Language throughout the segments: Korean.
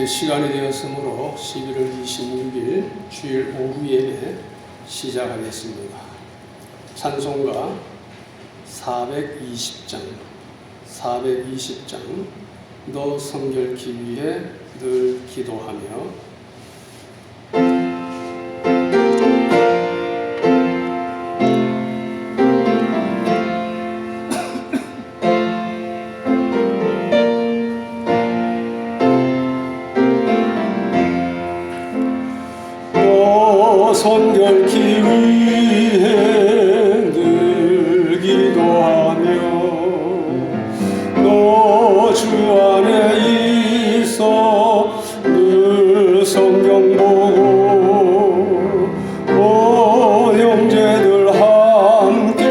이제 시간이 되었으므로 11월 26일 주일 오후 예배 시작하겠습니다. 찬송가 420장 너 성결케 위해 늘 기도하며 성결케 위해 늘 기도하며 너 주 안에 있어 늘 성경 보고 형제들 함께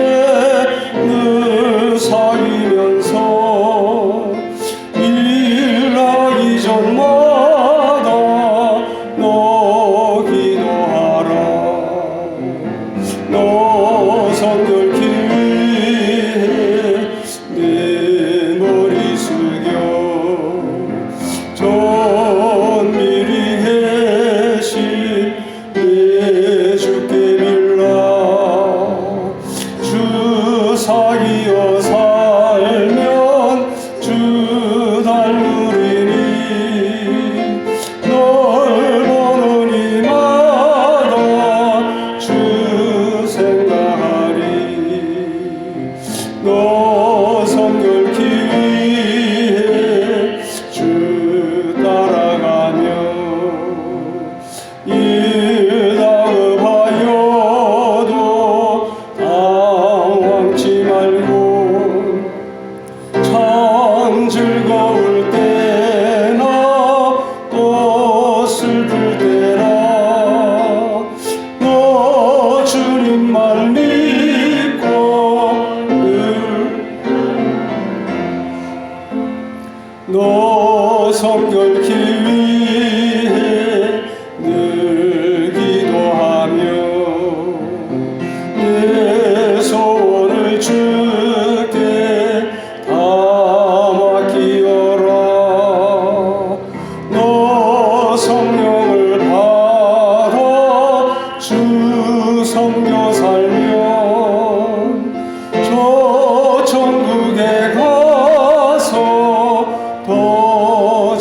늘 사귀면서 일하기 전마다 너 성결케 위해 내 머리 숙여 전미리 계신 내 주께 빌라 주 사귀어 살면 주 닮으리니 널 보는 이마다 주 생각하리 너 성결케 위해 주 따라가며 일 다급하여도 당황치 말고 참 즐거울 때나 또 슬플 때나 너 주님만 믿고 너 성결케 위해 늘 기도하며 내 소원을 주께 다 맡기어라 너 성령을 받아 주 섬겨 살면 저 천국에 가서 더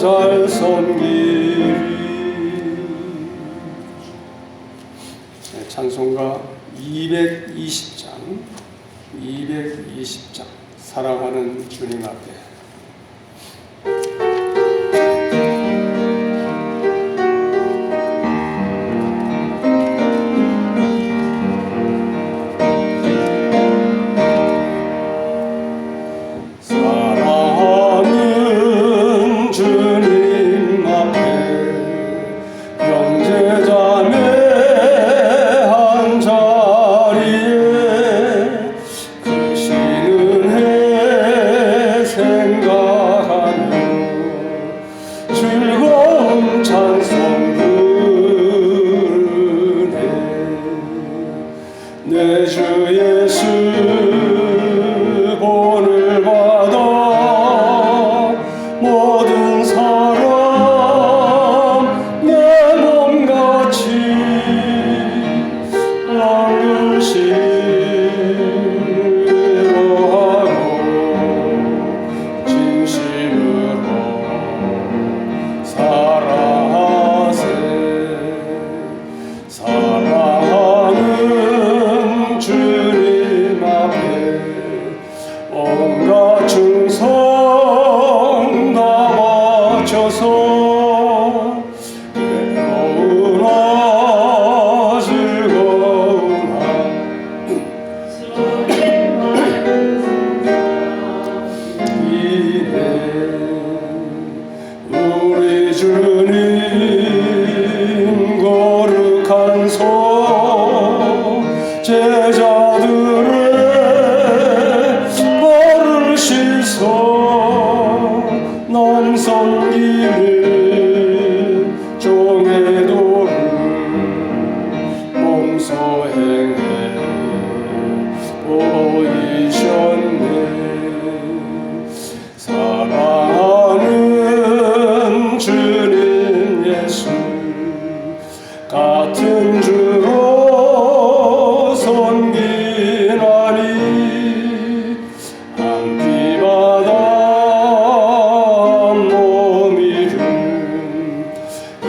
잘 섬기리. 찬송가 220장 사랑하는 주님 앞에 주님 앞에 형제자매 한 자리에 크시는 해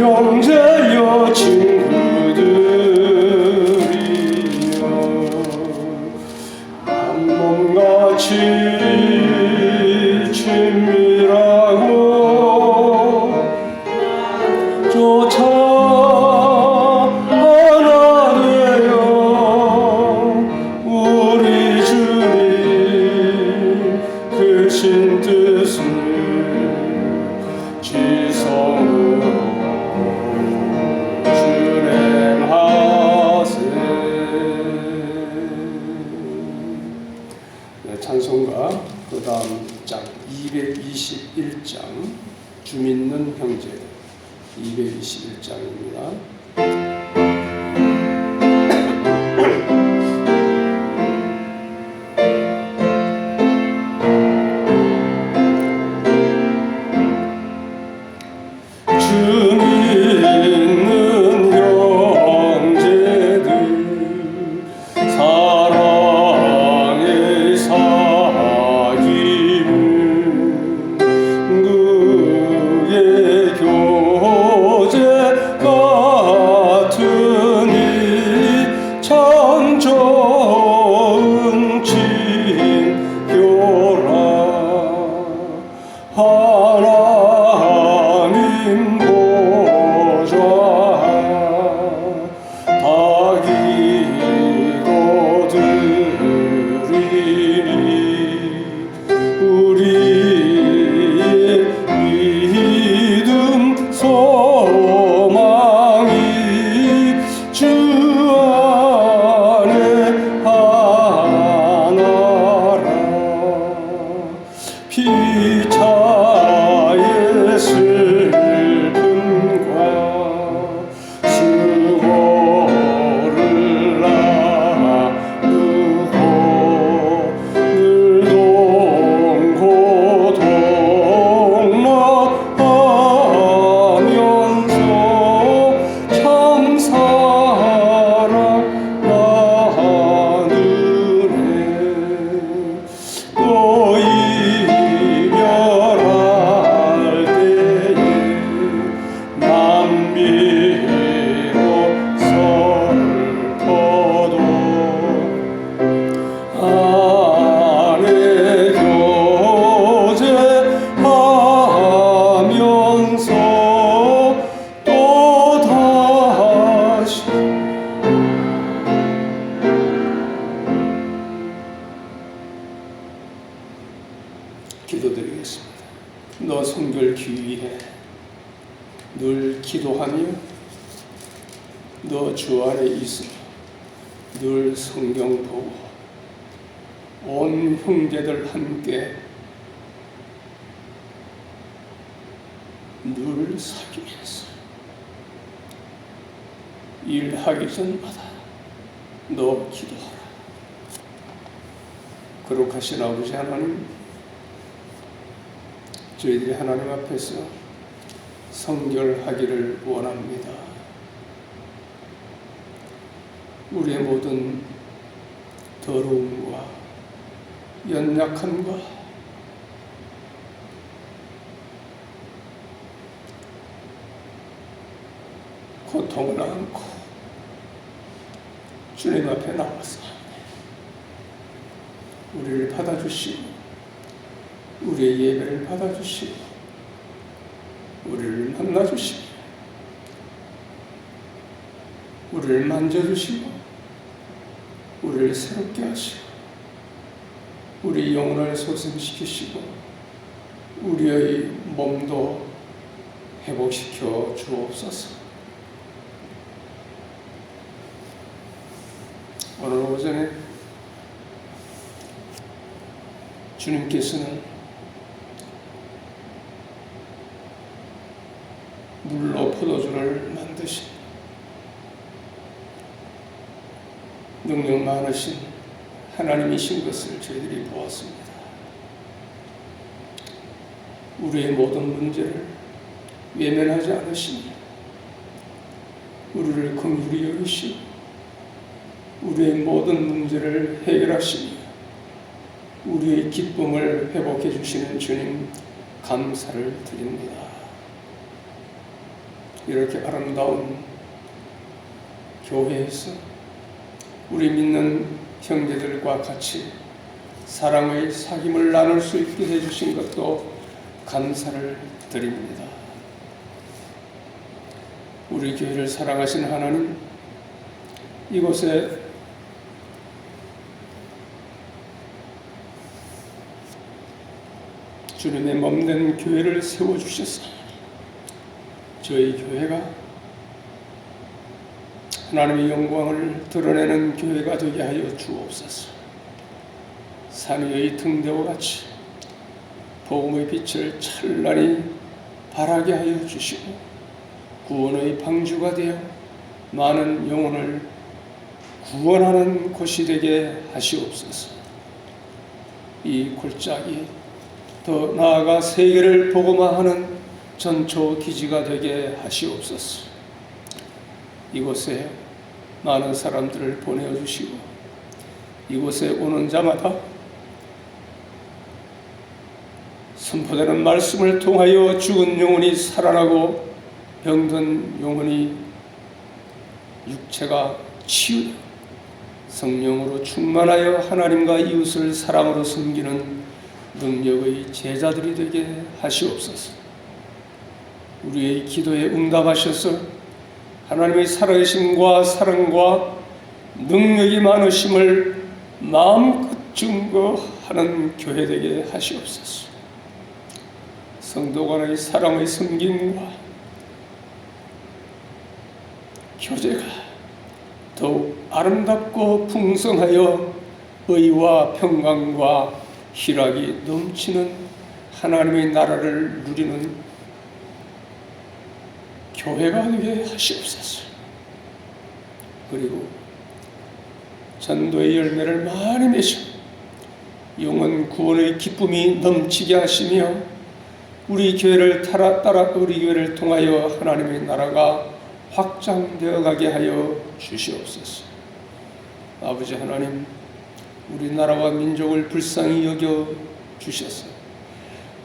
형제여 친구들이여 한 몸같이 친밀하고 조차 하나 되어 우리 주님 크신 뜻을 지성으로 준행하세. 네, 찬송가 그 다음 장 221장 주 믿는 형제들 221장입니다. 하나님 보좌 다 기도드리니 우리의 믿음 소망이 주 안에 하나라. 피차의 슬픔과 수고를 나누고 늘 동고동락하면서 참 사랑 나누네. 또 이별할 때에 남미로 슬퍼도 아내 교제하면서 또 다시 기도드리겠습니다. 너 성결 귀위해 늘 기도하며 너 주 안에 있으며 늘 성경 보고 온 형제들 함께 늘 사귀면서 일하기 전마다 너 기도하라. 거룩하신 아버지 하나님, 저희들이 하나님 앞에서 성결하기를 원합니다. 우리의 모든 더러움과 연약함과 고통을 안고 주님 앞에 나와서 우리를 받아주시고 우리의 예배를 받아주시고 우리를 만나주시고 우리를 만져주시고 우리를 새롭게 하시고 우리 영혼을 소생시키시고 우리의 몸도 회복시켜 주옵소서. 오늘 오전에 주님께서는 물로 포도주를 만드신 능력 많으신 하나님이신 것을 저희들이 보았습니다. 우리의 모든 문제를 외면하지 않으시며 우리를 긍휼히 여기시고 우리의 모든 문제를 해결하시며 우리의 기쁨을 회복해 주시는 주님 감사를 드립니다. 이렇게 아름다운 교회에서 우리 믿는 형제들과 같이 사랑의 사귐을 나눌 수 있게 해주신 것도 감사를 드립니다. 우리 교회를 사랑하신 하나님, 이곳에 주님의 몸된 교회를 세워주셔서 저희 교회가 하나님의 영광을 드러내는 교회가 되게 하여 주옵소서. 산 위의 등대와 같이 복음의 빛을 찬란히 발하게 하여 주시고 구원의 방주가 되어 많은 영혼을 구원하는 곳이 되게 하시옵소서. 이 골짜기 더 나아가 세계를 복음화하는 전초 기지가 되게 하시옵소서. 이곳에 많은 사람들을 보내주시고 이곳에 오는 자마다 선포되는 말씀을 통하여 죽은 영혼이 살아나고 병든 영혼이 육체가 치유되고 성령으로 충만하여 하나님과 이웃을 사랑으로 섬기는 능력의 제자들이 되게 하시옵소서. 우리의 기도에 응답하셔서 하나님의 살아계심과 사랑과 능력이 많으심을 마음껏 증거하는 교회 되게 하시옵소서. 성도 간의 사랑의 섬김과 교제가 더욱 아름답고 풍성하여 의와 평강과 희락이 넘치는 하나님의 나라를 누리는 교회가 되게 하시옵소서. 그리고 전도의 열매를 많이 맺어 영혼 구원의 기쁨이 넘치게 하시며 우리 교회를 우리 교회를 통하여 하나님의 나라가 확장되어 가게 하여 주시옵소서. 아버지 하나님, 우리나라와 민족을 불쌍히 여겨 주셔서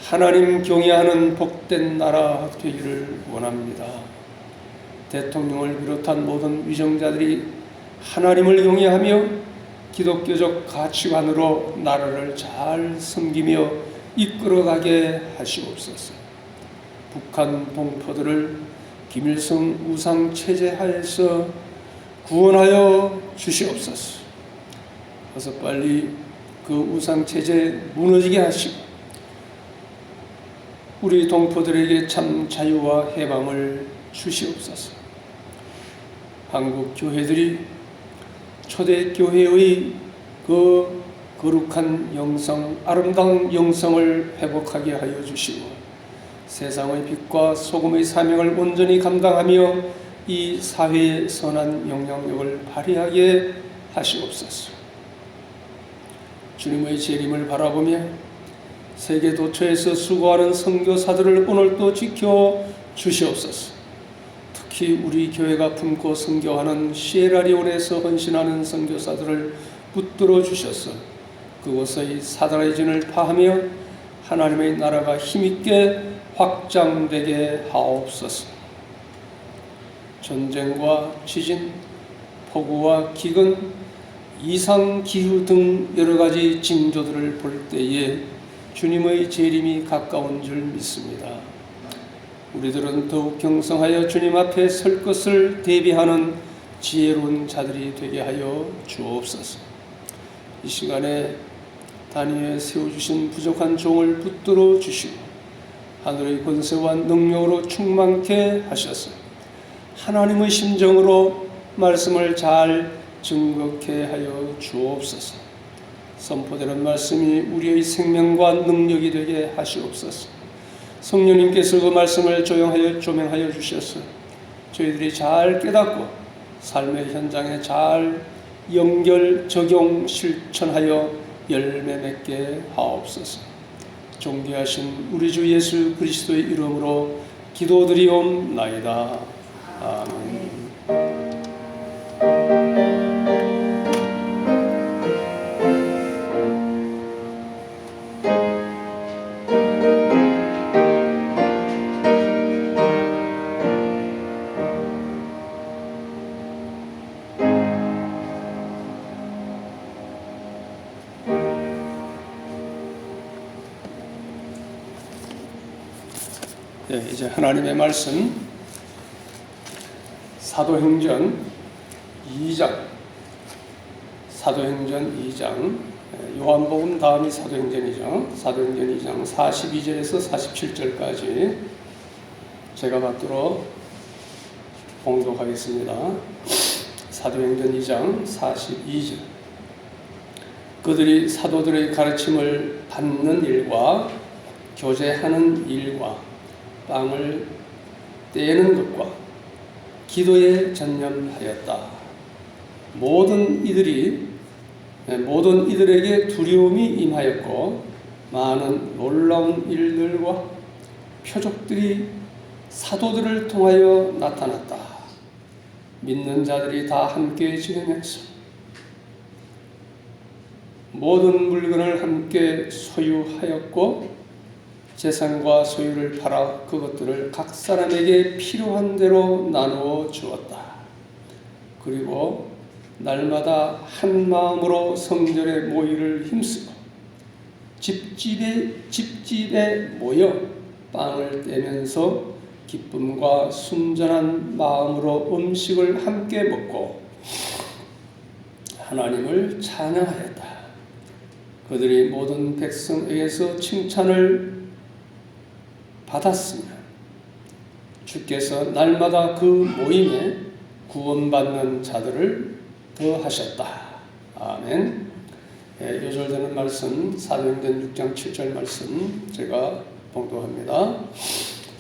하나님 경외하는 복된 나라 되기를 원합니다. 대통령을 비롯한 모든 위정자들이 하나님을 경외하며 기독교적 가치관으로 나라를 잘 섬기며 이끌어가게 하시옵소서. 북한 동포들을 김일성 우상 체제 하에서 구원하여 주시옵소서. 어서 빨리 그 우상 체제 무너지게 하시고 우리 동포들에게 참 자유와 해방을 주시옵소서. 한국 교회들이 초대교회의 그 거룩한 영성, 아름다운 영성을 회복하게 하여 주시고 세상의 빛과 소금의 사명을 온전히 감당하며 이 사회의 선한 영향력을 발휘하게 하시옵소서. 주님의 재림을 바라보며 세계 도처에서 수고하는 선교사들을 오늘도 지켜 주시옵소서. 특히 우리 교회가 품고 선교하는 시에라리온에서 헌신하는 선교사들을 붙들어 주셔서 그곳의 사단의 진을 파하며 하나님의 나라가 힘있게 확장되게 하옵소서. 전쟁과 지진, 폭우와 기근, 이상기후 등 여러 가지 징조들을 볼 때에 주님의 재림이 가까운 줄 믿습니다. 우리들은 더욱 경성하여 주님 앞에 설 것을 대비하는 지혜로운 자들이 되게 하여 주옵소서. 이 시간에 단위에 세워주신 부족한 종을 붙들어 주시고 하늘의 권세와 능력으로 충만케 하셔서 하나님의 심정으로 말씀을 잘 증거케 하여 주옵소서. 선포되는 말씀이 우리의 생명과 능력이 되게 하시옵소서. 성령님께서 그 말씀을 조명하여 주셔서 저희들이 잘 깨닫고 삶의 현장에 잘 연결, 적용, 실천하여 열매 맺게 하옵소서. 존귀하신 우리 주 예수 그리스도의 이름으로 기도드리옵나이다. 아멘. 이제 하나님의 말씀 사도행전 2장 요한복음 다음이 사도행전이죠. 사도행전 2장 42절에서 47절까지 제가 받들어 봉독하겠습니다. 사도행전 2장 42절. 그들이 사도들의 가르침을 받는 일과 교제하는 일과 빵을 떼는 것과 기도에 전념하였다. 모든 이들에게 두려움이 임하였고 많은 놀라운 일들과 표적들이 사도들을 통하여 나타났다. 믿는 자들이 다 함께 지내면서 모든 물건을 함께 소유하였고 재산과 소유를 팔아 그것들을 각 사람에게 필요한 대로 나누어 주었다. 그리고 날마다 한 마음으로 성전에 모이를 힘쓰고 집집에 모여 빵을 떼면서 기쁨과 순전한 마음으로 음식을 함께 먹고 하나님을 찬양하였다. 그들이 모든 백성에게서 칭찬을 받았으며 주께서 날마다 그 모임에 구원받는 자들을 더하셨다. 아멘. 요절되는 말씀 사도행전 6장 7절 말씀 제가 봉독합니다.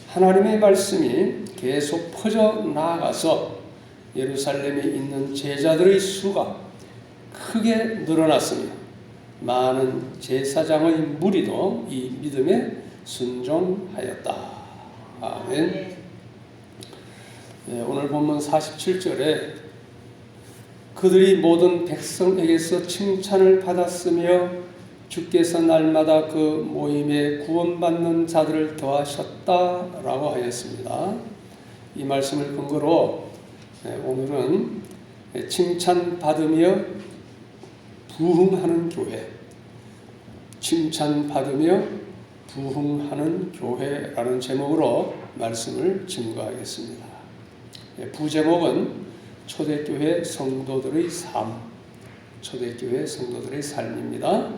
하나님의 말씀이 계속 퍼져 나아가서 예루살렘에 있는 제자들의 수가 크게 늘어났으며 많은 제사장의 무리도 이 믿음에 순종하였다. 아멘. 오늘 본문 47절에 그들이 모든 백성에게서 칭찬을 받았으며 주께서 날마다 그 모임에 구원받는 자들을 더하셨다라고 하였습니다. 이 말씀을 근거로 오늘은 칭찬받으며 부흥하는 교회, 칭찬받으며 부흥하는 교회라는 제목으로 말씀을 증거하겠습니다. 부제목은 초대교회 성도들의 삶, 초대교회 성도들의 삶입니다.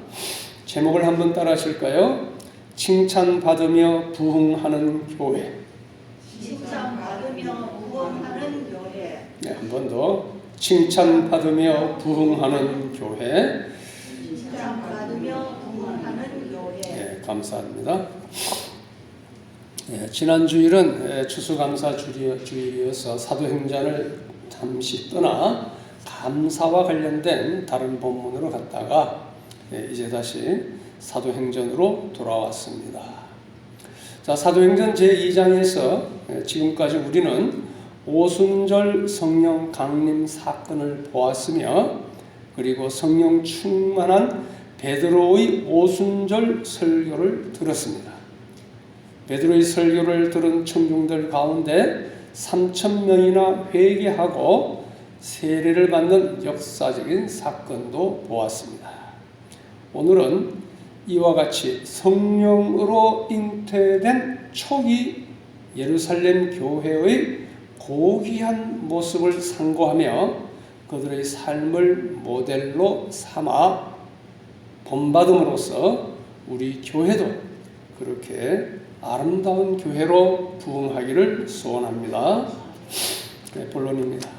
제목을 한번 따라 하실까요? 칭찬받으며 부흥하는 교회. 칭찬받으며 부흥하는 교회. 네, 한 번 더. 칭찬받으며 부흥하는 교회. 칭찬받으며 부흥하는 교회. 네, 감사합니다. 지난 주일은 추수감사 주일이어서 사도행전을 잠시 떠나 감사와 관련된 다른 본문으로 갔다가 이제 다시 사도행전으로 돌아왔습니다. 자, 사도행전 제2장에서 지금까지 우리는 오순절 성령 강림 사건을 보았으며 그리고 성령 충만한 베드로의 오순절 설교를 들었습니다. 베드로의 설교를 들은 청중들 가운데 3,000명이나 회개하고 세례를 받는 역사적인 사건도 보았습니다. 오늘은 이와 같이 성령으로 잉태된 초기 예루살렘 교회의 고귀한 모습을 상고하며 그들의 삶을 모델로 삼아 본받음으로써 우리 교회도 그렇게 아름다운 교회로 부흥하기를 소원합니다. 본론입니다.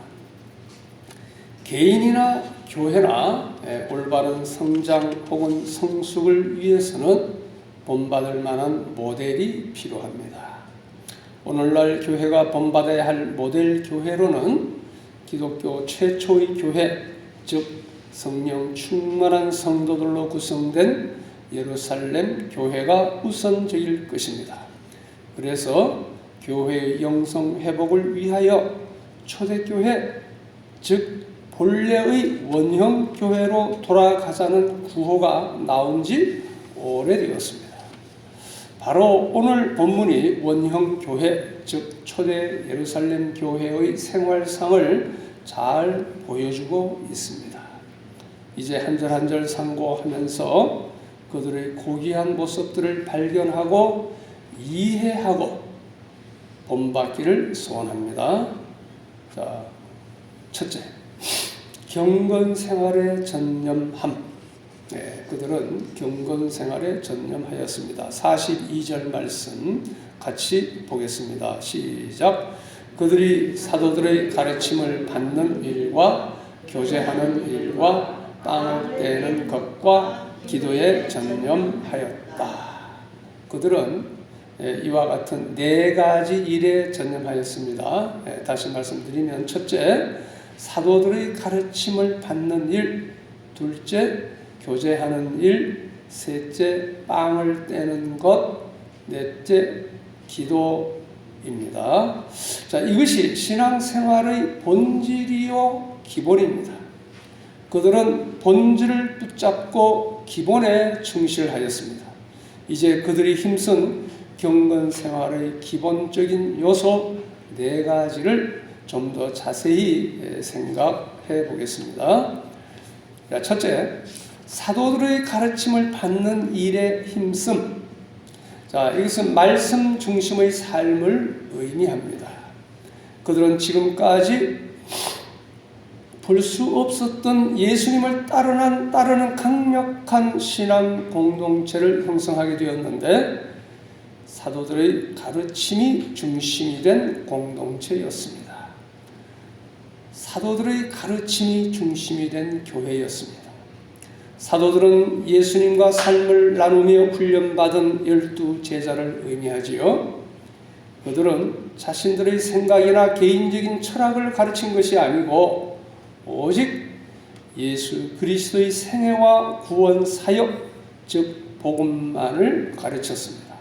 개인이나 교회나 올바른 성장 혹은 성숙을 위해서는 본받을 만한 모델이 필요합니다. 오늘날 교회가 본받아야 할 모델 교회로는 기독교 최초의 교회, 즉 성령 충만한 성도들로 구성된 예루살렘 교회가 우선적일 것입니다. 그래서 교회의 영성 회복을 위하여 초대교회, 즉 본래의 원형 교회로 돌아가자는 구호가 나온 지 오래되었습니다. 바로 오늘 본문이 원형 교회, 즉 초대 예루살렘 교회의 생활상을 잘 보여주고 있습니다. 이제 한 절 한 절 상고하면서 그들의 고귀한 모습들을 발견하고 이해하고 본받기를 소원합니다. 자, 첫째, 경건 생활에 전념함. 네, 그들은 경건 생활에 전념하였습니다. 42절 말씀 같이 보겠습니다. 시작. 그들이 사도들의 가르침을 받는 일과 교제하는 일과 땅을 떼는 것과 기도에 전념하였다. 그들은 이와 같은 네 가지 일에 전념하였습니다. 다시 말씀드리면, 첫째, 사도들의 가르침을 받는 일, 둘째, 교제하는 일, 셋째, 빵을 떼는 것, 넷째, 기도입니다. 자, 이것이 신앙생활의 본질이요 기본입니다. 그들은 본질을 붙잡고 기본에 충실하였습니다. 이제 그들이 힘쓴 경건생활의 기본적인 요소 네 가지를 좀 더 자세히 생각해 보겠습니다. 첫째, 사도들의 가르침을 받는 일에 힘씀. 자, 이것은 말씀 중심의 삶을 의미합니다. 그들은 지금까지 볼 수 없었던 예수님을 따르는 강력한 신앙 공동체를 형성하게 되었는데, 사도들의 가르침이 중심이 된 공동체였습니다. 사도들의 가르침이 중심이 된 교회였습니다. 사도들은 예수님과 삶을 나누며 훈련받은 12 제자를 의미하지요. 그들은 자신들의 생각이나 개인적인 철학을 가르친 것이 아니고 오직 예수 그리스도의 생애와 구원 사역, 즉 복음만을 가르쳤습니다.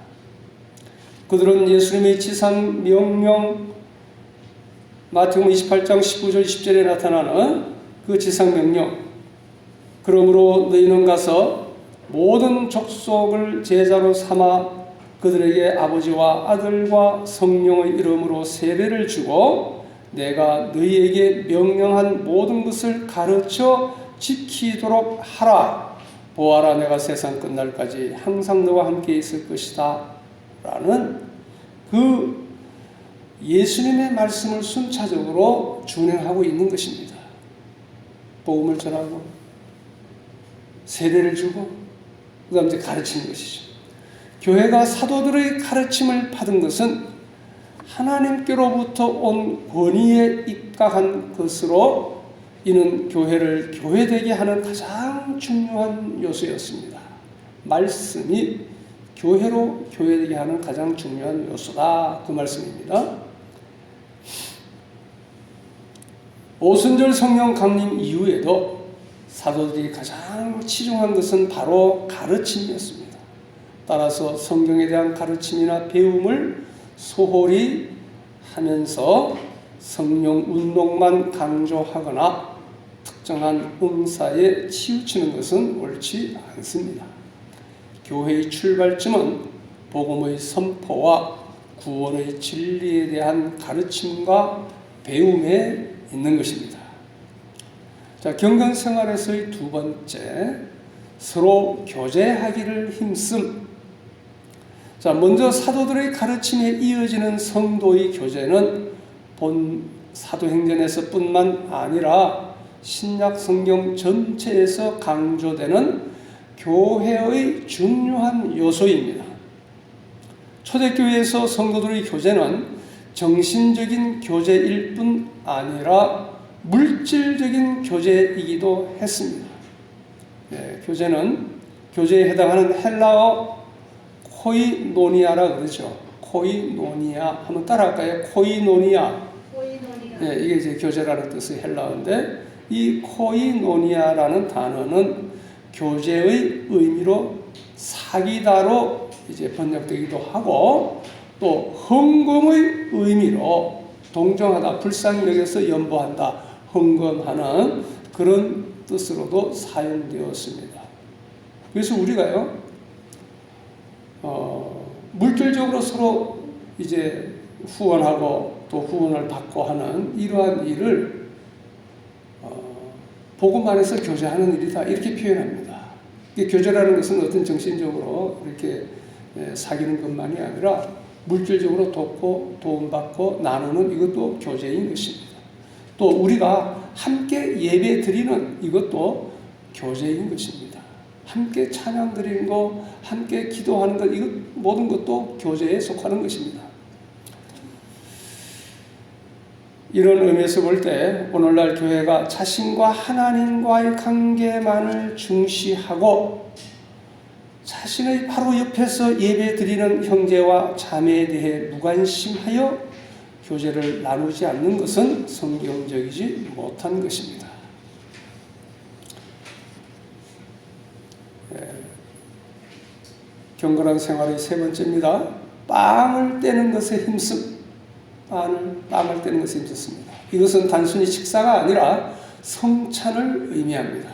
그들은 예수님의 지상 명령, 마태복음 28장 19절 20절에 나타나는 그 지상 명령, 그러므로 너희는 가서 모든 족속을 제자로 삼아 그들에게 아버지와 아들과 성령의 이름으로 세례를 주고 내가 너희에게 명령한 모든 것을 가르쳐 지키도록 하라. 보아라, 내가 세상 끝날까지 항상 너와 함께 있을 것이다 라는 그 예수님의 말씀을 순차적으로 준행하고 있는 것입니다. 복음을 전하고 세례를 주고 그 다음 이제 가르치는 것이죠. 교회가 사도들의 가르침을 받은 것은 하나님께로부터 온 권위에 입각한 것으로 이는 교회를 교회되게 하는 가장 중요한 요소였습니다. 말씀이 교회로 교회되게 하는 가장 중요한 요소다, 그 말씀입니다. 오순절 성령 강림 이후에도 사도들이 가장 치중한 것은 바로 가르침이었습니다. 따라서 성경에 대한 가르침이나 배움을 소홀히 하면서 성령 운동만 강조하거나 특정한 은사에 치우치는 것은 옳지 않습니다. 교회의 출발점은 복음의 선포와 구원의 진리에 대한 가르침과 배움에 있는 것입니다. 자, 경건 생활에서의 두 번째, 서로 교제하기를 힘씀. 자, 먼저 사도들의 가르침에 이어지는 성도의 교제는 본 사도행전에서뿐만 아니라 신약 성경 전체에서 강조되는 교회의 중요한 요소입니다. 초대교회에서 성도들의 교제는 정신적인 교제일 뿐 아니라 물질적인 교제이기도 했습니다. 네, 교제에 해당하는 헬라어 코이노니아라 그러죠. 코이노니아 한번 따라할까요? 코이노니아. 네, 이게 이제 교제라는 뜻의 헬라어인데, 이 코이노니아라는 단어는 교제의 의미로 사기다로 이제 번역되기도 하고, 또 헌금의 의미로 동정하다, 불쌍히 여겨서 연보한다, 헌금하는 그런 뜻으로도 사용되었습니다. 그래서 우리가요, 물질적으로 서로 이제 후원하고 또 후원을 받고 하는 이러한 일을 복음 안에서 교제하는 일이다, 이렇게 표현합니다. 교제라는 것은 어떤 정신적으로 이렇게 사귀는 것만이 아니라 물질적으로 돕고 도움받고 나누는 이것도 교제인 것입니다. 또 우리가 함께 예배 드리는 이것도 교제인 것입니다. 함께 찬양 드리는 거, 함께 기도하는 것, 이것 모든 것도 교제에 속하는 것입니다. 이런 의미에서 볼 때 오늘날 교회가 자신과 하나님과의 관계만을 중시하고 자신의 바로 옆에서 예배 드리는 형제와 자매에 대해 무관심하여 교제를 나누지 않는 것은 성경적이지 못한 것입니다. 경건한 생활의 세 번째입니다. 빵을 떼는 것에 힘씀. 빵을 떼는 것에 힘썼습니다. 이것은 단순히 식사가 아니라 성찬을 의미합니다.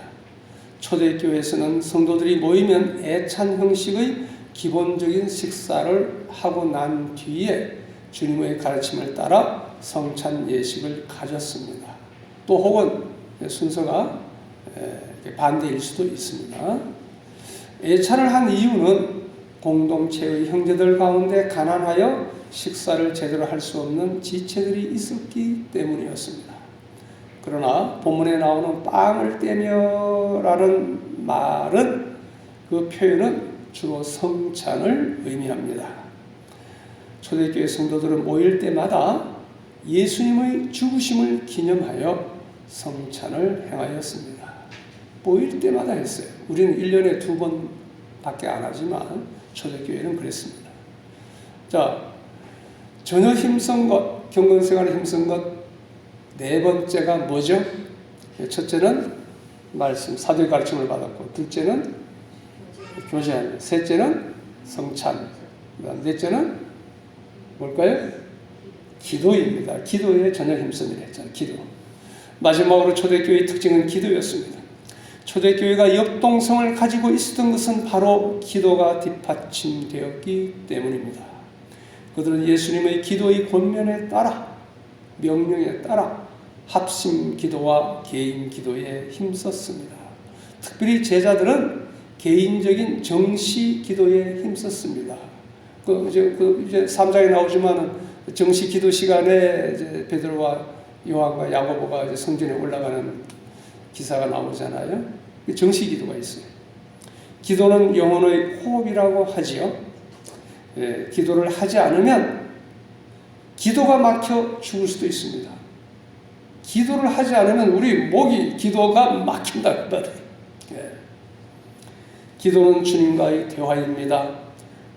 초대교회에서는 성도들이 모이면 애찬 형식의 기본적인 식사를 하고 난 뒤에 주님의 가르침을 따라 성찬 예식을 가졌습니다. 또 혹은 순서가 반대일 수도 있습니다. 애찬을 한 이유는 공동체의 형제들 가운데 가난하여 식사를 제대로 할 수 없는 지체들이 있었기 때문이었습니다. 그러나 본문에 나오는 빵을 떼며라는 말은 그 표현은 주로 성찬을 의미합니다. 초대교회 성도들은 모일 때마다 예수님의 죽으심을 기념하여 성찬을 행하였습니다. 모일 때마다 했어요. 우리는 1년에 2번밖에 안 하지만 초대교회는 그랬습니다. 자, 전혀 힘쓴 것, 경건생활에 힘쓴 것 네 번째가 뭐죠? 첫째는 말씀, 사도의 가르침을 받았고, 둘째는 교제하며, 셋째는 성찬, 넷째는 뭘까요? 기도입니다. 기도에 전혀 힘쓰는 일 했잖아요. 기도. 마지막으로 초대교회의 특징은 기도였습니다. 초대교회가 역동성을 가지고 있었던 것은 바로 기도가 뒷받침되었기 때문입니다. 그들은 예수님의 기도의 권면에 따라, 명령에 따라 합심 기도와 개인 기도에 힘썼습니다. 특별히 제자들은 개인적인 정시 기도에 힘썼습니다. 이제 3장에 나오지만 정시 기도 시간에 이제 베드로와 요한과 야고보가 이제 성전에 올라가는 기사가 나오잖아요. 정시 기도가 있어요. 기도는 영혼의 호흡이라고 하지요. 기도를 하지 않으면 기도가 막혀 죽을 수도 있습니다. 기도를 하지 않으면 우리 목이 기도가 막힌다. 기도는 주님과의 대화입니다.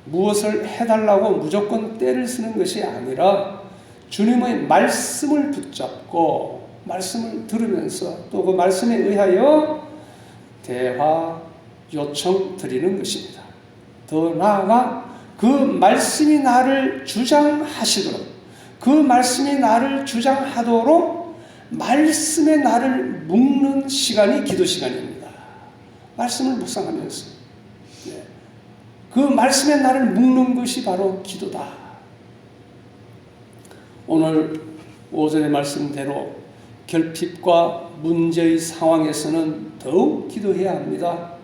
무엇을 해달라고 무조건 때를 쓰는 것이 아니라 주님의 말씀을 붙잡고 말씀을 들으면서 또 그 말씀에 의하여 대화 요청 드리는 것입니다. 더 나아가 그 말씀이 나를 주장하시도록, 그 말씀이 나를 주장하도록 말씀에 나를 묶는 시간이 기도 시간입니다. 말씀을 묵상하면서 그 말씀에 나를 묶는 것이 바로 기도다. 오늘 오전의 말씀대로 결핍과 문제의 상황에서는 더욱 기도해야 합니다.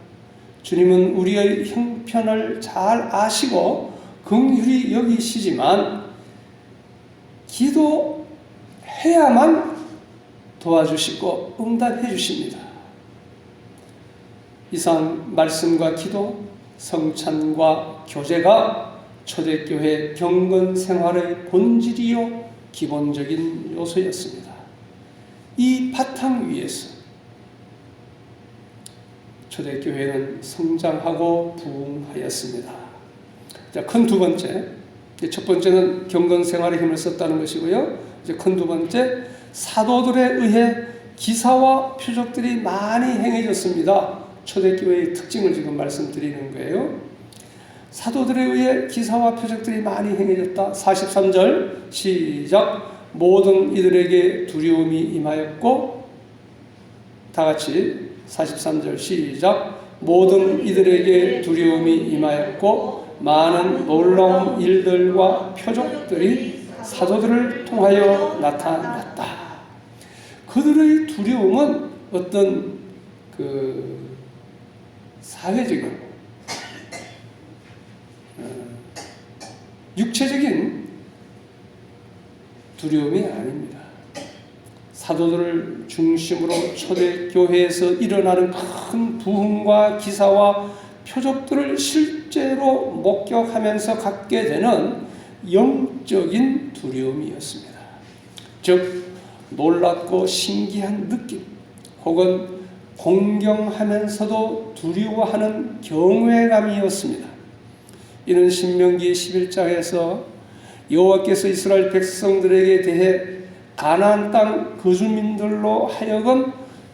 주님은 우리의 형편을 잘 아시고 긍휼히 여기시지만 기도해야만 도와주시고 응답해 주십니다. 이상 말씀과 기도, 성찬과 교제가 초대교회 경건 생활의 본질이요 기본적인 요소였습니다. 이 바탕 위에서 초대교회는 성장하고 부흥하였습니다. 자, 큰 두 번째, 첫 번째는 경건 생활에 힘을 썼다는 것이고요. 이제 큰 두 번째, 사도들에 의해 기사와 표적들이 많이 행해졌습니다. 초대교회의 특징을 지금 말씀드리는 거예요. 사도들에 의해 기사와 표적들이 많이 행해졌다. 43절 시작. 모든 이들에게 두려움이 임하였고, 다 같이 43절 시작. 모든 이들에게 두려움이 임하였고 많은 놀라운 일들과 표적들이 사도들을 통하여 나타났다. 그들의 두려움은 어떤 사회적인 육체적인 두려움이 아닙니다. 사도들을 중심으로 초대교회에서 일어나는 큰 부흥과 기사와 표적들을 실제로 목격하면서 갖게 되는 영적인 두려움이었습니다. 즉 놀랍고 신기한 느낌 혹은 공경하면서도 두려워하는 경외감이었습니다. 이는 신명기 11장에서 여호와께서 이스라엘 백성들에게 대해 가나안 땅 거주민들로 하여금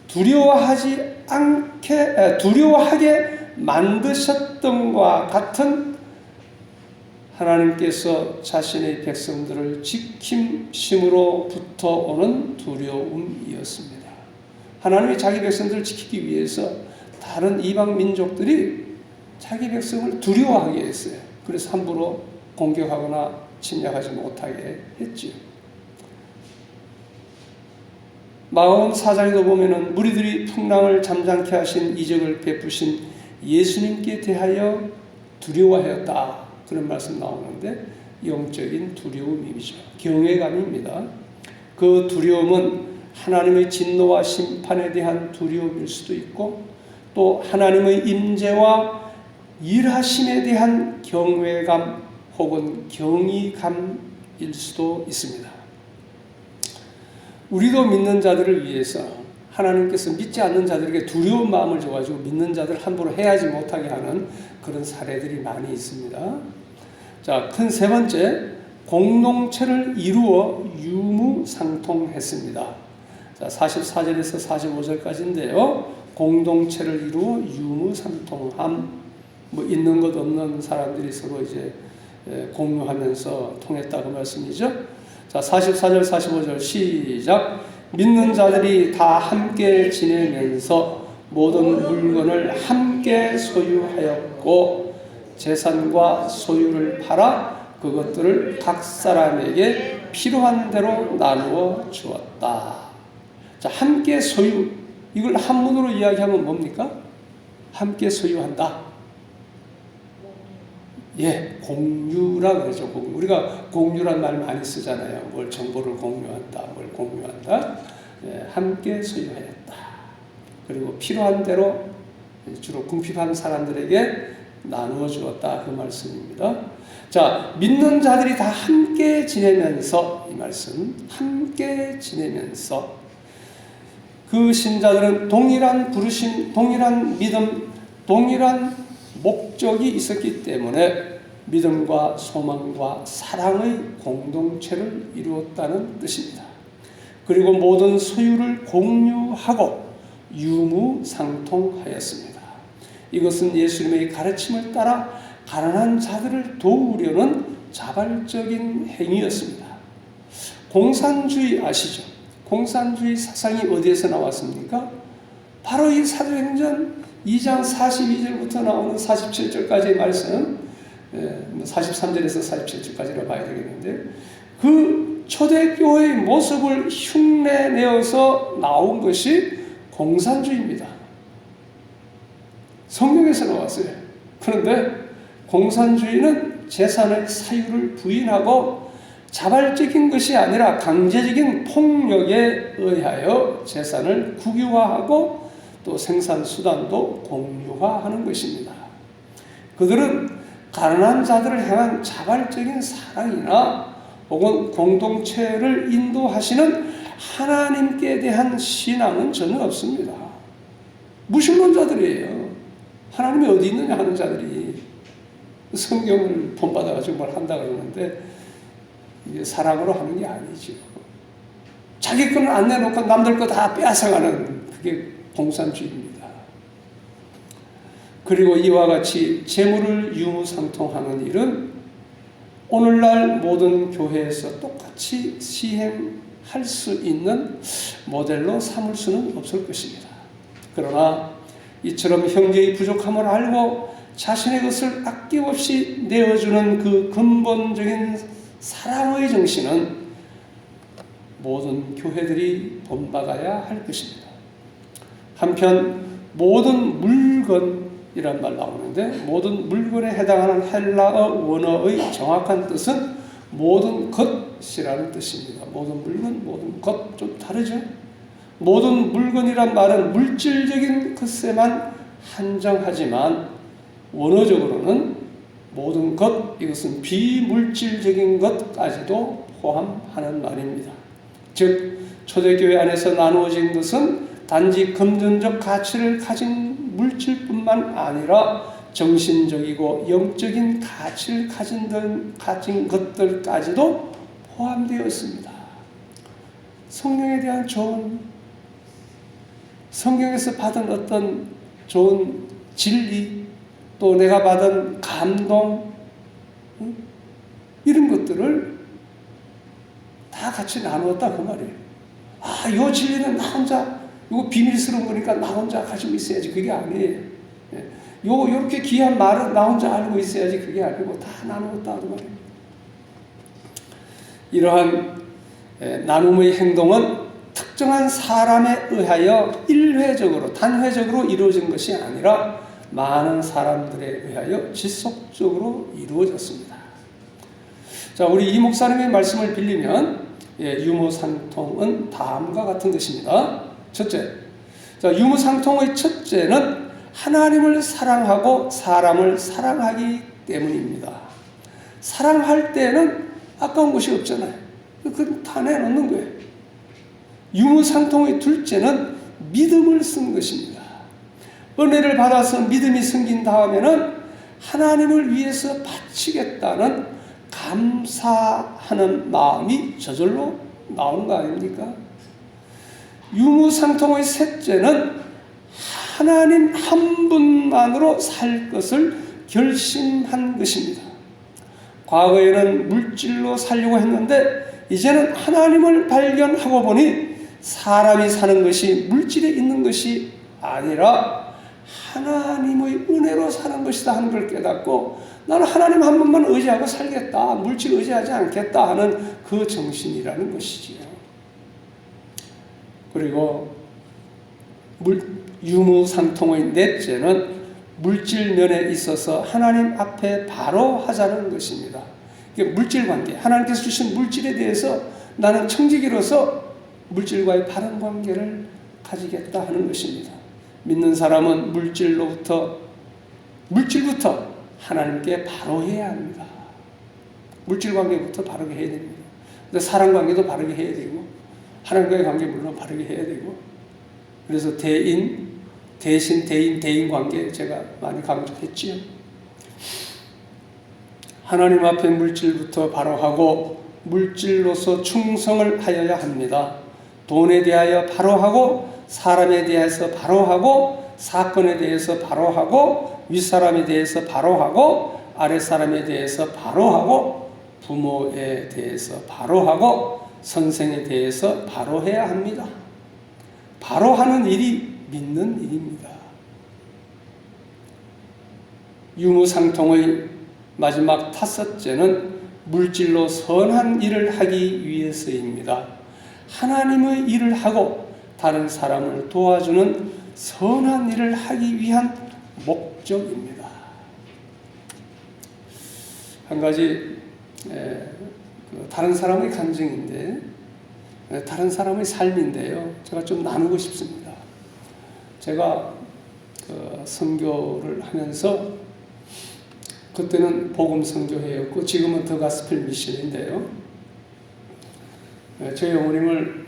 두려워하게 만드셨던과 같은 하나님께서 자신의 백성들을 지킴심으로부터 오는 두려움이었습니다. 하나님이 자기 백성들을 지키기 위해서 다른 이방 민족들이 자기 백성을 두려워하게 했어요. 그래서 함부로 공격하거나 침략하지 못하게 했지요. 마가복음 4장에도 보면은 무리들이 풍랑을 잠잠케 하신 이적을 베푸신 예수님께 대하여 두려워하였다. 그런 말씀 나오는데 영적인 두려움이죠. 경외감입니다. 그 두려움은 하나님의 진노와 심판에 대한 두려움일 수도 있고 또 하나님의 임재와 일하심에 대한 경외감 혹은 경이감일 수도 있습니다. 우리도 믿는 자들을 위해서 하나님께서 믿지 않는 자들에게 두려운 마음을 줘가지고 믿는 자들 함부로 해하지 못하게 하는 그런 사례들이 많이 있습니다. 자, 큰 세 번째, 공동체를 이루어 유무상통했습니다. 자, 44절에서 45절까지인데요. 공동체를 이루어 유무상통함, 있는 것 없는 사람들이 서로 이제 공유하면서 통했다고 말씀이죠. 자, 44절, 45절 시작. 믿는 자들이 다 함께 지내면서 모든 물건을 함께 소유하였고 재산과 소유를 팔아 그것들을 각 사람에게 필요한 대로 나누어 주었다. 자, 함께 소유, 이걸 한문으로 이야기하면 뭡니까? 함께 소유한다. 예, 공유라 그러죠. 공유. 우리가 공유란 말 많이 쓰잖아요. 뭘 정보를 공유한다, 뭘 공유한다. 예, 함께 소유하였다. 그리고 필요한 대로 주로 궁핍한 사람들에게 나누어 주었다. 그 말씀입니다. 자, 믿는 자들이 다 함께 지내면서, 이 말씀, 함께 지내면서 그 신자들은 동일한 부르심, 동일한 믿음, 동일한 목적이 있었기 때문에 믿음과 소망과 사랑의 공동체를 이루었다는 뜻입니다. 그리고 모든 소유를 공유하고 유무상통하였습니다. 이것은 예수님의 가르침을 따라 가난한 자들을 도우려는 자발적인 행위였습니다. 공산주의 아시죠? 공산주의 사상이 어디에서 나왔습니까? 바로 이 사도행전 2장 42절부터 나오는 47절까지의 말씀, 43절에서 47절까지라 봐야 되겠는데, 그 초대교회의 모습을 흉내내어서 나온 것이 공산주의입니다. 성경에서 나왔어요. 그런데 공산주의는 재산의 사유를 부인하고 자발적인 것이 아니라 강제적인 폭력에 의하여 재산을 국유화하고 또 생산수단도 공유화하는 것입니다. 그들은 가난한 자들을 향한 자발적인 사랑이나 혹은 공동체를 인도하시는 하나님께 대한 신앙은 전혀 없습니다. 무신론자들이에요. 하나님이 어디 있느냐 하는 자들이 성경을 본받아가지고 뭘 한다 그러는데 이게 사랑으로 하는 게 아니죠. 자기 거는 안 내놓고 남들 거 다 빼앗아가는 그게 공산주의입니다. 그리고 이와 같이 재물을 유무상통하는 일은 오늘날 모든 교회에서 똑같이 시행할 수 있는 모델로 삼을 수는 없을 것입니다. 그러나 이처럼 형제의 부족함을 알고 자신의 것을 아낌없이 내어주는 그 근본적인 사랑의 정신은 모든 교회들이 본받아야 할 것입니다. 한편 모든 물건 이란 말 나오는데 모든 물건에 해당하는 헬라어 원어의 정확한 뜻은 모든 것이라는 뜻입니다. 모든 물건, 모든 것 좀 다르죠? 모든 물건이란 말은 물질적인 것에만 한정하지만 원어적으로는 모든 것, 이것은 비물질적인 것까지도 포함하는 말입니다. 즉 초대교회 안에서 나누어진 것은 단지 금전적 가치를 가진 물질뿐만 아니라 정신적이고 영적인 가치를 가진 것들까지도 포함되어 있습니다. 성령에 대한 좋은, 성경에서 받은 어떤 좋은 진리, 또 내가 받은 감동, 이런 것들을 다 같이 나누었다 그 말이에요. 아, 이 진리는 나 혼자, 이거 비밀스러운 거니까 나 혼자 가지고 있어야지, 그게 아니에요. 요렇게 귀한 말은 나 혼자 알고 있어야지, 그게 아니고 다 나누었다 그 말이에요. 이러한 나눔의 행동은 특정한 사람에 의하여 일회적으로, 단회적으로 이루어진 것이 아니라 많은 사람들에 의하여 지속적으로 이루어졌습니다. 자, 우리 이 목사님의 말씀을 빌리면 유무상통은 다음과 같은 것입니다. 첫째, 자, 유무상통의 첫째는 하나님을 사랑하고 사람을 사랑하기 때문입니다. 사랑할 때는 아까운 것이 없잖아요. 그건 다 내놓는 거예요. 유무상통의 둘째는 믿음을 쓴 것입니다. 은혜를 받아서 믿음이 생긴 다음에는 하나님을 위해서 바치겠다는 감사하는 마음이 저절로 나오는 거 아닙니까? 유무상통의 셋째는 하나님 한 분만으로 살 것을 결심한 것입니다. 과거에는 물질로 살려고 했는데 이제는 하나님을 발견하고 보니 사람이 사는 것이 물질에 있는 것이 아니라 하나님의 은혜로 사는 것이다 하는 걸 깨닫고 나는 하나님 한 분만 의지하고 살겠다, 물질 의지하지 않겠다 하는 그 정신이라는 것이지요. 그리고 유무상통의 넷째는 물질 면에 있어서 하나님 앞에 바로 하자는 것입니다. 이게 물질 관계, 하나님께서 주신 물질에 대해서 나는 청지기로서 물질과의 바른 관계를 가지겠다 하는 것입니다. 믿는 사람은 물질부터 하나님께 바로 해야 합니다. 물질 관계부터 바르게 해야 됩니다. 근데 사랑 관계도 바르게 해야 되고 하나님과의 관계 물론 바르게 해야 되고, 그래서 대인 관계 제가 많이 강조했지요. 하나님 앞에 물질부터 바로 하고 물질로서 충성을 하여야 합니다. 돈에 대하여 바로 하고 사람에 대해서 바로 하고 사건에 대해서 바로 하고 윗사람에 대해서 바로 하고 아랫사람에 대해서 바로 하고 부모에 대해서 바로 하고 선생에 대해서 바로 해야 합니다. 바로 하는 일이 믿는 일입니다. 유무상통의 마지막 다섯째는 물질로 선한 일을 하기 위해서입니다. 하나님의 일을 하고 다른 사람을 도와주는 선한 일을 하기 위한 목적입니다. 한 가지 다른 사람의 간증인데, 다른 사람의 삶인데요, 제가 좀 나누고 싶습니다. 제가 선교를 하면서 그때는 복음 선교회였고 지금은 더 가스펠 미션인데요, 저희 어머님을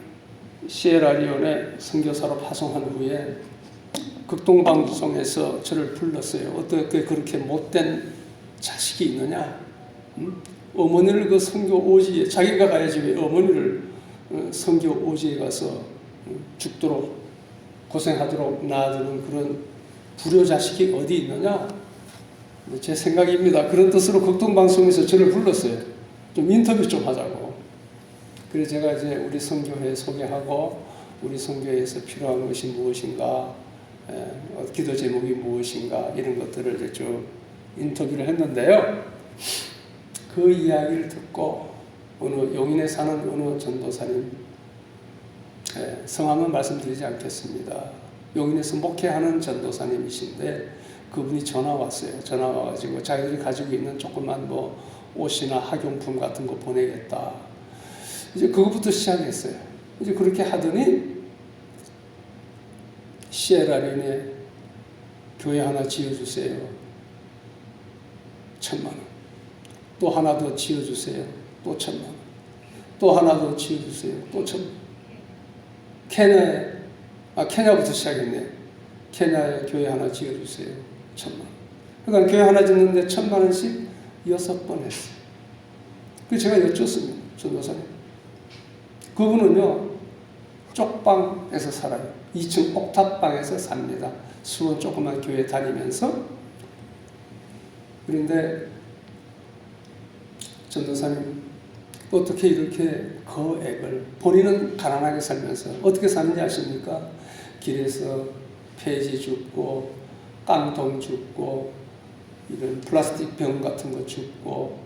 시에라리온에 선교사로 파송한 후에 극동방송에서 저를 불렀어요. 어떻게 그렇게 못된 자식이 있느냐? 어머니를 그 선교 오지에, 자기가 가야지 왜 어머니를 선교 오지에 가서 죽도록 고생하도록 놔두는 그런 불효자식이 어디 있느냐? 제 생각입니다. 그런 뜻으로 극동방송에서 저를 불렀어요. 좀 인터뷰 좀 하자고. 그래서 제가 이제 우리 선교회 소개하고 우리 선교회에서 필요한 것이 무엇인가, 기도 제목이 무엇인가, 이런 것들을 이제 쭉 인터뷰를 했는데요. 그 이야기를 듣고 어느 용인에 사는 어느 전도사님, 성함은 말씀드리지 않겠습니다. 용인에서 목회하는 전도사님이신데 그분이 전화 왔어요. 전화 와가지고 자기들이 가지고 있는 조그만 뭐 옷이나 학용품 같은 거 보내겠다. 이제 그것부터 시작했어요. 이제 그렇게 하더니 시에라리온에 교회 하나 지어주세요. 1,000만 원. 또 하나 더 지어주세요. 또 1,000만 원. 또 하나 더 지어주세요. 또 1,000만 원. 케냐부터 시작했네. 케냐에 교회 하나 지어주세요. 1,000만 원. 그러니까 교회 하나 짓는데 1,000만 원씩 6번 했어요. 그래서 제가 여쭙습니다. 전도사님. 그분은요, 쪽방에서 살아요. 2층 옥탑방에서 삽니다. 수원 조그만 교회 다니면서. 그런데 전도사님, 어떻게 이렇게 거액을, 본인은 가난하게 살면서 어떻게 사는지 아십니까? 길에서 폐지 줍고 깡통 줍고 이런 플라스틱 병 같은 거 줍고,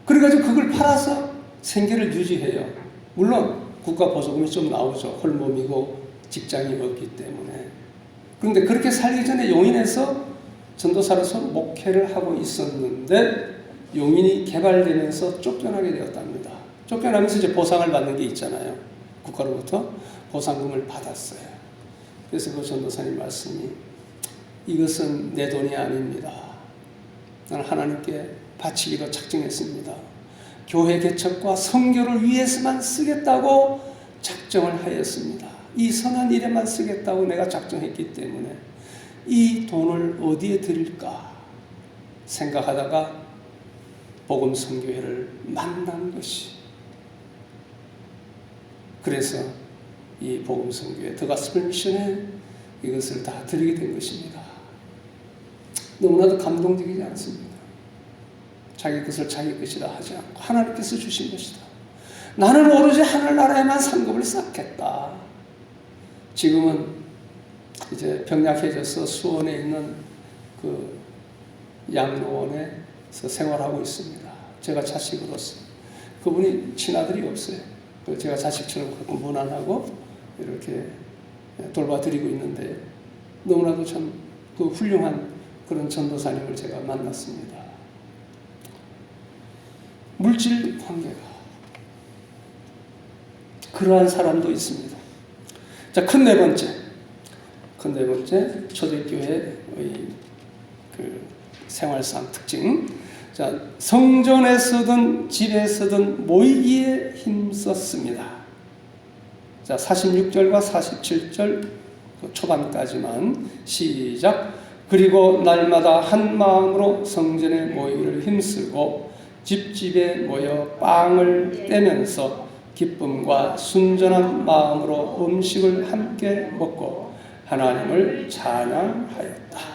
그래가지고 그걸 팔아서 생계를 유지해요. 물론 국가 보조금이 좀 나오죠. 홀몸이고 직장이 없기 때문에. 그런데 그렇게 살기 전에 용인에서 전도사로서 목회를 하고 있었는데 용인이 개발되면서 쫓겨나게 되었답니다. 쫓겨나면서 이제 보상을 받는 게 있잖아요. 국가로부터 보상금을 받았어요. 그래서 그 전도사님 말씀이, 이것은 내 돈이 아닙니다. 나는 하나님께 바치기로 작정했습니다. 교회 개척과 선교를 위해서만 쓰겠다고 작정을 하였습니다. 이 선한 일에만 쓰겠다고 내가 작정했기 때문에 이 돈을 어디에 드릴까 생각하다가 복음 선교회를 만난 것이, 그래서 이 복음 선교회 더 가스펠 미션에 이것을 다 드리게 된 것입니다. 너무나도 감동적이지 않습니다. 자기 것을 자기 것이라 하지 않고 하나님께서 주신 것이다. 나는 오로지 하늘나라에만 상급을 쌓겠다. 지금은 이제 병약해져서 수원에 있는 그 양로원에서 생활하고 있습니다. 제가 자식으로서. 그분이 친아들이 없어요. 제가 자식처럼 그렇게 무난하고 이렇게 돌봐드리고 있는데 너무나도 참 그 훌륭한 그런 전도사님을 제가 만났습니다. 물질 관계가 그러한 사람도 있습니다. 자, 큰 네 번째 초대교회의 그 생활상 특징. 자, 성전에서든 집에서든 모이기에 힘썼습니다. 자, 46절과 47절 초반까지만 시작. 그리고 날마다 한 마음으로 성전에 모이기를 힘쓰고 집집에 모여 빵을 떼면서 기쁨과 순전한 마음으로 음식을 함께 먹고 하나님을 찬양하였다.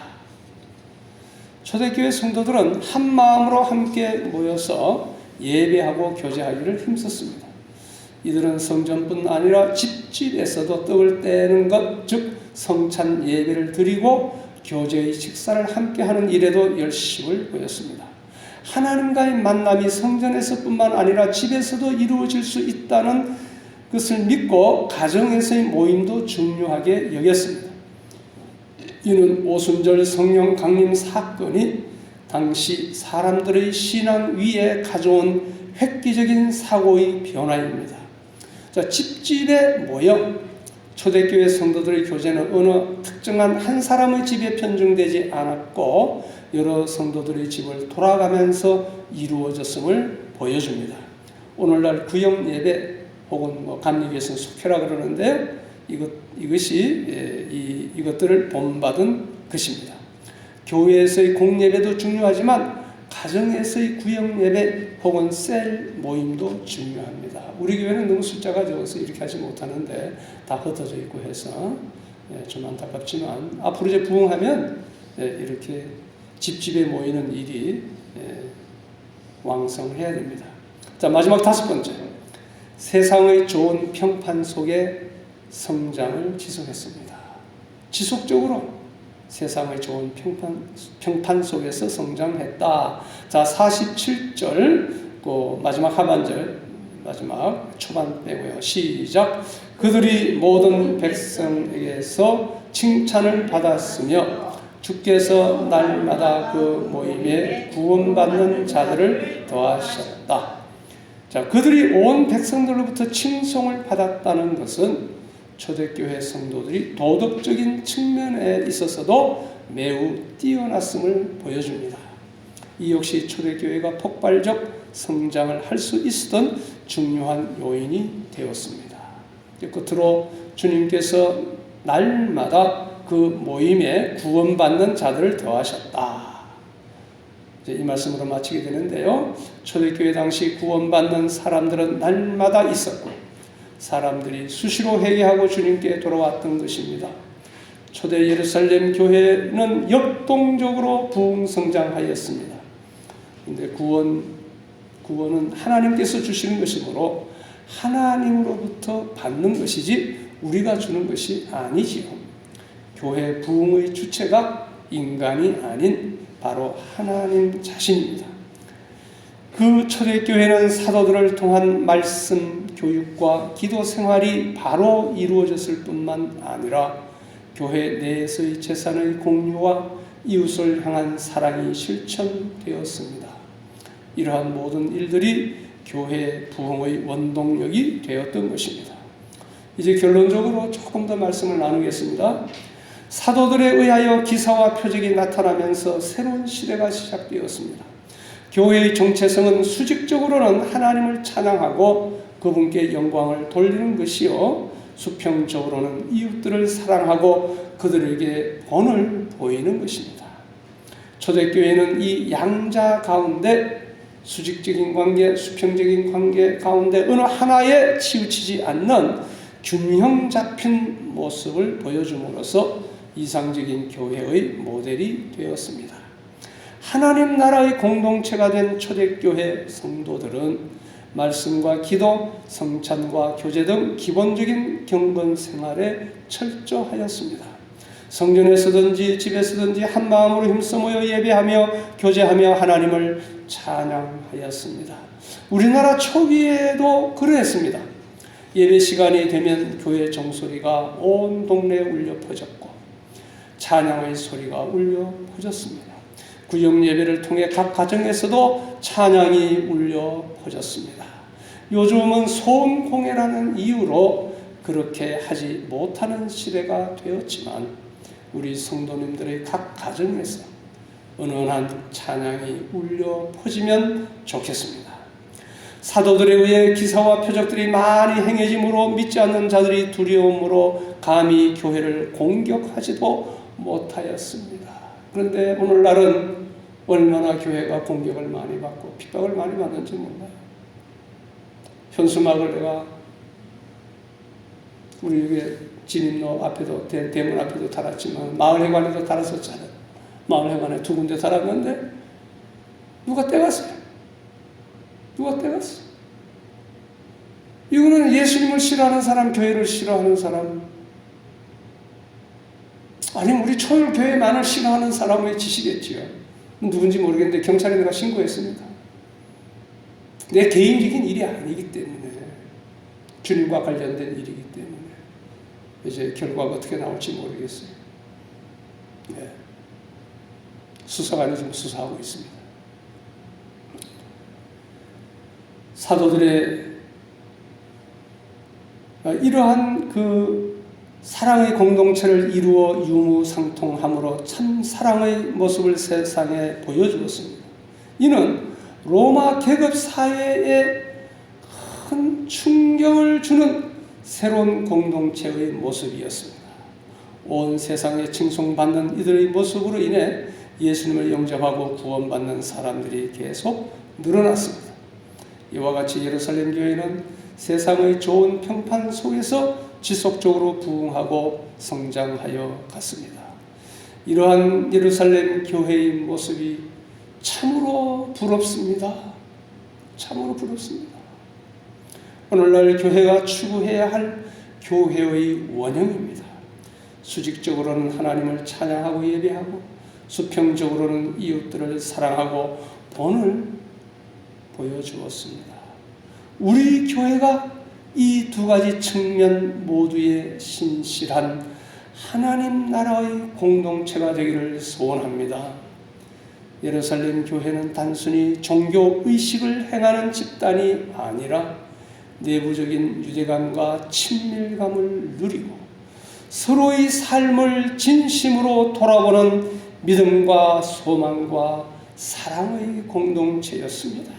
초대교회 성도들은 한 마음으로 함께 모여서 예배하고 교제하기를 힘썼습니다. 이들은 성전뿐 아니라 집집에서도 떡을 떼는 것, 즉 성찬 예배를 드리고 교제의 식사를 함께하는 일에도 열심을 보였습니다. 하나님과의 만남이 성전에서뿐만 아니라 집에서도 이루어질 수 있다는 것을 믿고 가정에서의 모임도 중요하게 여겼습니다. 이는 오순절 성령 강림 사건이 당시 사람들의 신앙 위에 가져온 획기적인 사고의 변화입니다. 자, 집집에 모여 초대교회 성도들의 교제는 어느 특정한 한 사람의 집에 편중되지 않았고 여러 성도들의 집을 돌아가면서 이루어졌음을 보여줍니다. 오늘날 구역 예배 혹은 감리교에서는 속회라 그러는데 이것들을 본받은 것입니다. 교회에서의 공예배도 중요하지만 가정에서의 구역 예배 혹은 셀 모임도 중요합니다. 우리 교회는 너무 숫자가 적어서 이렇게 하지 못하는데 다 흩어져 있고 해서 좀 안타깝지만 앞으로 이제 부흥하면 이렇게 집집에 모이는 일이 왕성해야 됩니다. 자, 마지막 5번째. 세상의 좋은 평판 속에 성장을 지속했습니다. 지속적으로 세상의 좋은 평판 속에서 성장했다. 자, 47절 그 마지막 하반절, 마지막 초반 빼고요. 시작. 그들이 모든 백성에게서 칭찬을 받았으며 주께서 날마다 그 모임에 구원받는 자들을 더하셨다. 자, 그들이 온 백성들로부터 칭송을 받았다는 것은 초대교회 성도들이 도덕적인 측면에 있어서도 매우 뛰어났음을 보여줍니다. 이 역시 초대교회가 폭발적 성장을 할 수 있었던 중요한 요인이 되었습니다. 끝으로 주님께서 날마다 그 모임에 구원받는 자들을 더하셨다. 이제 이 말씀으로 마치게 되는데요. 초대교회 당시 구원받는 사람들은 날마다 있었고 사람들이 수시로 회개하고 주님께 돌아왔던 것입니다. 초대 예루살렘 교회는 역동적으로 부흥성장하였습니다. 그런데 구원은 하나님께서 주시는 것이므로 하나님으로부터 받는 것이지 우리가 주는 것이 아니지요. 교회 부흥의 주체가 인간이 아닌 바로 하나님 자신입니다. 그 초대교회는 사도들을 통한 말씀, 교육과 기도 생활이 바로 이루어졌을 뿐만 아니라 교회 내에서의 재산의 공유와 이웃을 향한 사랑이 실천되었습니다. 이러한 모든 일들이 교회 부흥의 원동력이 되었던 것입니다. 이제 결론적으로 조금 더 말씀을 나누겠습니다. 사도들에 의하여 기사와 표적이 나타나면서 새로운 시대가 시작되었습니다. 교회의 정체성은 수직적으로는 하나님을 찬양하고 그분께 영광을 돌리는 것이요, 수평적으로는 이웃들을 사랑하고 그들에게 본을 보이는 것입니다. 초대교회는 이 양자 가운데 수직적인 관계, 수평적인 관계 가운데 어느 하나에 치우치지 않는 균형 잡힌 모습을 보여줌으로써 이상적인 교회의 모델이 되었습니다. 하나님 나라의 공동체가 된 초대교회 성도들은 말씀과 기도, 성찬과 교제 등 기본적인 경건 생활에 철저하였습니다. 성전에서든지 집에서든지 한 마음으로 힘써 모여 예배하며 교제하며 하나님을 찬양하였습니다. 우리나라 초기에도 그러했습니다. 예배 시간이 되면 교회 종소리가 온 동네에 울려 퍼졌고 찬양의 소리가 울려 퍼졌습니다. 구역 예배를 통해 각 가정에서도 찬양이 울려 퍼졌습니다. 요즘은 소음공해라는 이유로 그렇게 하지 못하는 시대가 되었지만 우리 성도님들의 각 가정에서 은은한 찬양이 울려 퍼지면 좋겠습니다. 사도들에 의해 기사와 표적들이 많이 행해짐으로 믿지 않는 자들이 두려움으로 감히 교회를 공격하지도 못하였습니다. 그런데 오늘날은 얼마나 교회가 공격을 많이 받고 핍박을 많이 받는지 몰라요. 현수막을 내가 우리 여기 진입로 앞에도 대문 앞에도 달았지만 마을회관에도 달았었잖아요. 마을회관에 2군데 달았는데 누가 떼갔어요. 누가 떼갔어? 이거는 예수님을 싫어하는 사람, 교회를 싫어하는 사람, 아니면 우리 초율교회만을 싫어하는 사람의 짓이겠지요. 누군지 모르겠는데 경찰에 내가 신고했습니다. 내 개인적인 일이 아니기 때문에, 주님과 관련된 일이기 때문에 이제 결과가 어떻게 나올지 모르겠어요. 네. 수사관이 지금 수사하고 있습니다. 사도들의 이러한 그 사랑의 공동체를 이루어 유무상통함으로 참 사랑의 모습을 세상에 보여주었습니다. 이는 로마 계급 사회에 큰 충격을 주는 새로운 공동체의 모습이었습니다. 온 세상에 칭송받는 이들의 모습으로 인해 예수님을 영접하고 구원받는 사람들이 계속 늘어났습니다. 이와 같이 예루살렘 교회는 세상의 좋은 평판 속에서 지속적으로 부흥하고 성장하여 갔습니다. 이러한 예루살렘 교회의 모습이 참으로 부럽습니다. 참으로 부럽습니다. 오늘날 교회가 추구해야 할 교회의 원형입니다. 수직적으로는 하나님을 찬양하고 예배하고 수평적으로는 이웃들을 사랑하고 본을 보여주었습니다. 우리 교회가 이 두 가지 측면 모두에 신실한 하나님 나라의 공동체가 되기를 소원합니다. 예루살렘 교회는 단순히 종교 의식을 행하는 집단이 아니라 내부적인 유대감과 친밀감을 누리고 서로의 삶을 진심으로 돌아보는 믿음과 소망과 사랑의 공동체였습니다.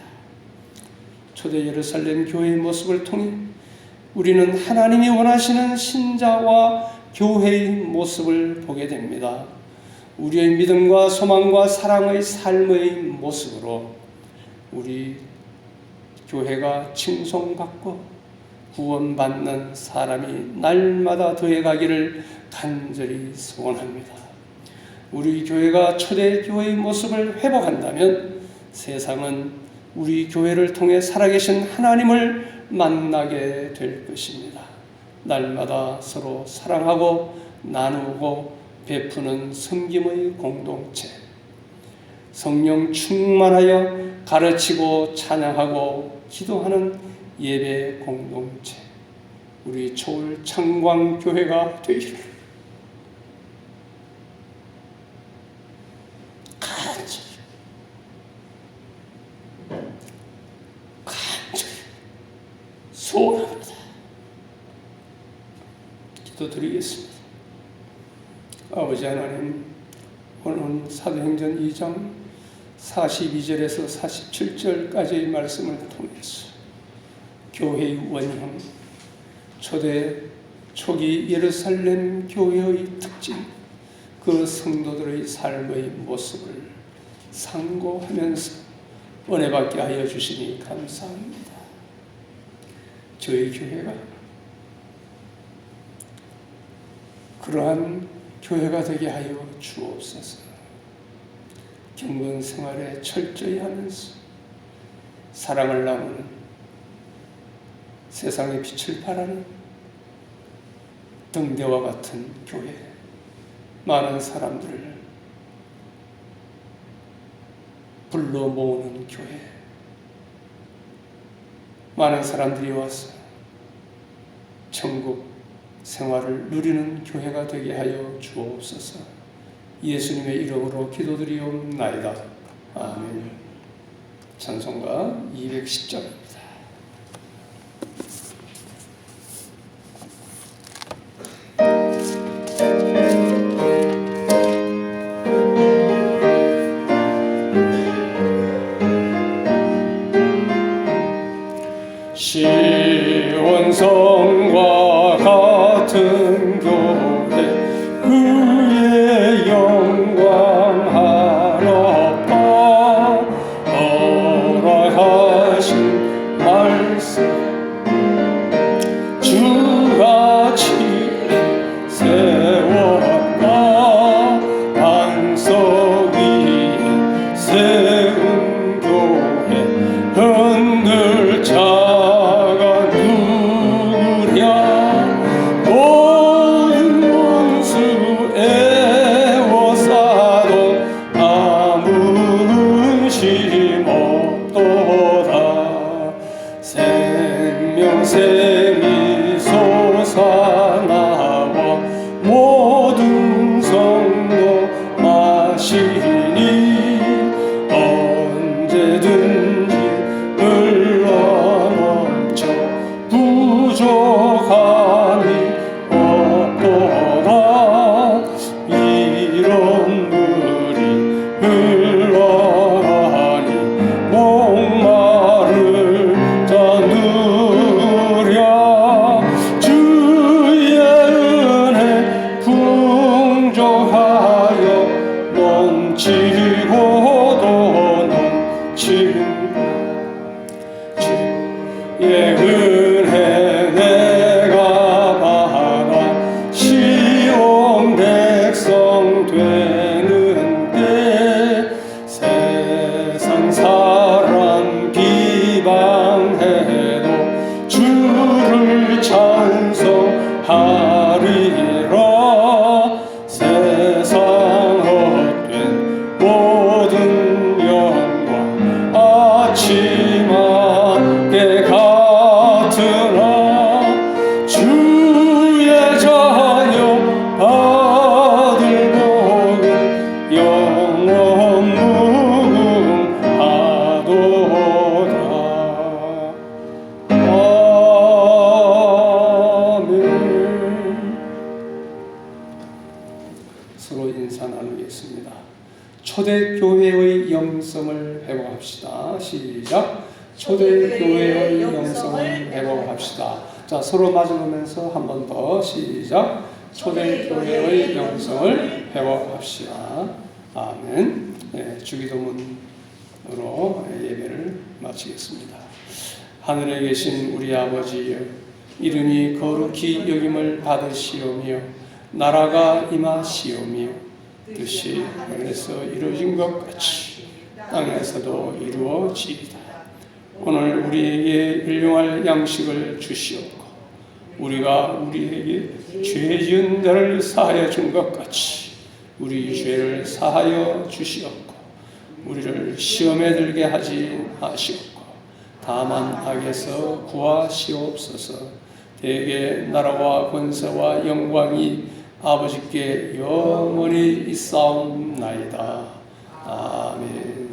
초대 예루살렘 교회의 모습을 통해 우리는 하나님이 원하시는 신자와 교회의 모습을 보게 됩니다. 우리의 믿음과 소망과 사랑의 삶의 모습으로 우리 교회가 칭송받고 구원받는 사람이 날마다 더해가기를 간절히 소원합니다. 우리 교회가 초대 교회의 모습을 회복한다면 세상은 우리 교회를 통해 살아계신 하나님을 만나게 될 것입니다. 날마다 서로 사랑하고 나누고 베푸는 섬김의 공동체, 성령 충만하여 가르치고 찬양하고 기도하는 예배 공동체, 우리 초울 창광교회가 되기를 간절히 소원합니다. 기도드리겠습니다. 아버지 하나님, 오늘 사도행전 2장 42절에서 47절까지의 말씀을 통해서 교회의 원형, 초기 예루살렘 교회의 특징, 그 성도들의 삶의 모습을 상고하면서 은혜 받게 하여 주시니 감사합니다. 저희 교회가 그러한 교회가 되게 하여 주옵소서. 경건 생활에 철저히 하면서 사랑을 나누는, 세상의 빛을 발하는 등대와 같은 교회, 많은 사람들을 불러 모으는 교회, 많은 사람들이 와서 천국 생활을 누리는 교회가 되게 하여 주옵소서. 예수님의 이름으로 기도드리옵나이다. 아멘. 찬송가 210장입니다. 시온성과 같은 교회 그의 영광 하나빠 허락하신 말씀 주같이 세웠다. 반석 위에 세운 교회 흔들 자가 누구랴. 모든 인사 나누겠습니다. 초대교회의 영성을 회복합시다. 시작. 초대교회의 영성을 회복합시다. 자, 서로 마주보면서 한 번 더 시작. 초대교회의 영성을 회복합시다. 아멘. 네, 주기도문으로 예배를 마치겠습니다. 하늘에 계신 우리 아버지여, 이름이 거룩히 여김을 받으시오며 나라가 임하시오며 뜻이 하늘에서 이루어진 것 같이 땅에서도 이루어지이다. 오늘 우리에게 일용할 양식을 주시옵고 우리가 우리에게 죄 지은 자를 사하여 준 것 같이 우리 죄를 사하여 주시옵고 우리를 시험에 들게 하지 마시옵고 다만 악에서 구하시옵소서. 대개 나라와 권세와 영광이 아버지께 영원히 있사옵나이다. 아멘.